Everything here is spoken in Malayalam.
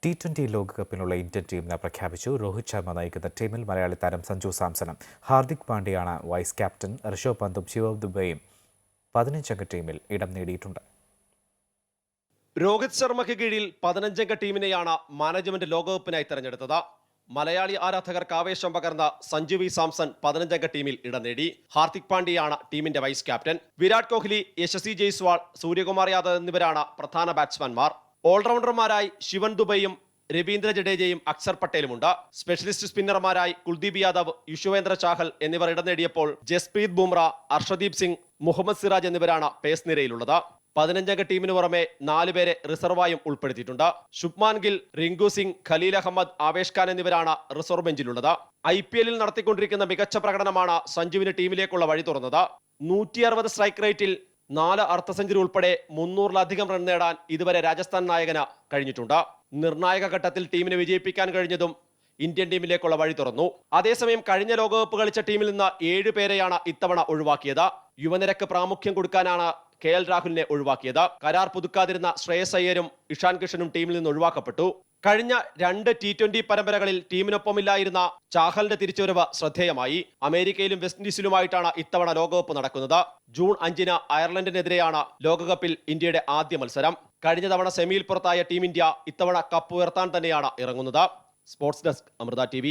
T20 ലോകകപ്പിനുള്ള ഇന്ത്യൻ ടീമിനെ പ്രഖ്യാപിച്ചു. രോഹിത് ശർമ്മ നയിക്കുന്ന ടീമിൽ മലയാളി താരം സഞ്ജു സാംസണും ഹാർദിക് പാണ്ഡ്യയാണ് വൈസ് ക്യാപ്റ്റൻ. ഋഷഭ് പന്തും ശിവം ദുബെയും 15-അംഗ ടീമിൽ ഇടം നേടിയിട്ടുണ്ട്. രോഹിത് ശർമ്മയ്ക്ക് കീഴിൽ 15-അംഗ ടീമിനെയാണ് മാനേജ്മെന്റ് ലോകകപ്പിനായി തെരഞ്ഞെടുത്തത്. മലയാളി ആരാധകർക്ക് ആവേശം പകർന്ന സഞ്ജു വി സാംസൺ 15-അംഗ ടീമിൽ ഇടം നേടി. ഹാർദിക് പാണ്ഡ്യയാണ് ടീമിന്റെ വൈസ് ക്യാപ്റ്റൻ. വിരാട് കോഹ്ലി, യശസ്വി ജയ്സ്വാൾ, സൂര്യകുമാർ യാദവ് എന്നിവരാണ് പ്രധാന ബാറ്റ്സ്മാൻമാർ. ഓൾറൗണ്ടർമാരായി ശിവൻ ദുബെയും രവീന്ദ്ര ജഡേജയും അക്സർ പട്ടേലുമുണ്ട്. സ്പെഷ്യലിസ്റ്റ് സ്പിന്നർമാരായി കുൽദീപ് യാദവ്, യുഷ്വേന്ദ്ര ചാഹൽ എന്നിവർ ഇടം നേടിയപ്പോൾ ജസ്പ്രീത് ബുംറ, അർഷദീപ് സിംഗ്, മുഹമ്മദ് സിറാജ് എന്നിവരാണ് പേസ് നിരയിലുള്ളത്. 15-അംഗ ടീമിന് പുറമെ 4 പേരെ റിസർവായും ഉൾപ്പെടുത്തിയിട്ടുണ്ട്. ശുഭ്മാൻ ഗിൽ, റിങ്കു സിംഗ്, ഖലീൽ അഹമ്മദ്, ആവേശ് ഖാൻ എന്നിവരാണ് റിസർവ് ബെഞ്ചിലുള്ളത്. IPL-ൽ നടത്തിക്കൊണ്ടിരിക്കുന്ന മികച്ച പ്രകടനമാണ് സഞ്ജുവിന് ടീമിലേക്കുള്ള വഴി തുറന്നത്. 160 സ്ട്രൈക്ക് റേറ്റിൽ 4 അർദ്ധ സെഞ്ചുറി ഉൾപ്പെടെ 300-ലധികം റൺ നേടാൻ ഇതുവരെ രാജസ്ഥാൻ നായകന് കഴിഞ്ഞിട്ടുണ്ട്. നിർണായക ഘട്ടത്തിൽ ടീമിനെ വിജയിപ്പിക്കാൻ കഴിഞ്ഞതും ഇന്ത്യൻ ടീമിലേക്കുള്ള വഴി തുറന്നു. അതേസമയം കഴിഞ്ഞ ലോകകപ്പ് കളിച്ച ടീമിൽ നിന്ന് 7 പേരെയാണ് ഇത്തവണ ഒഴിവാക്കിയത്. യുവനിരക്ക് പ്രാമുഖ്യം കൊടുക്കാനാണ് KL രാഹുലിനെ ഒഴിവാക്കിയത്. കരാർ പുതുക്കാതിരുന്ന ശ്രേയസ് അയ്യരും ഇഷാൻ കിഷനും ടീമിൽ നിന്ന് ഒഴിവാക്കപ്പെട്ടു. കഴിഞ്ഞ 2 T20 പരമ്പരകളിൽ ടീമിനൊപ്പമില്ലായിരുന്ന ചാഹലിന്റെ തിരിച്ചുവരവ് ശ്രദ്ധേയമായി. അമേരിക്കയിലും വെസ്റ്റ് ഇൻഡീസിലുമായിട്ടാണ് ഇത്തവണ ലോകകപ്പ് നടക്കുന്നത്. ജൂൺ 5-ന് അയർലൻഡിനെതിരെയാണ് ലോകകപ്പിൽ ഇന്ത്യയുടെ ആദ്യ മത്സരം. കഴിഞ്ഞ തവണ സെമിയിൽ പുറത്തായ ടീം ഇന്ത്യ ഇത്തവണ കപ്പ് ഉയർത്താൻ തന്നെയാണ് ഇറങ്ങുന്നത്. Sports desk, Amrita TV.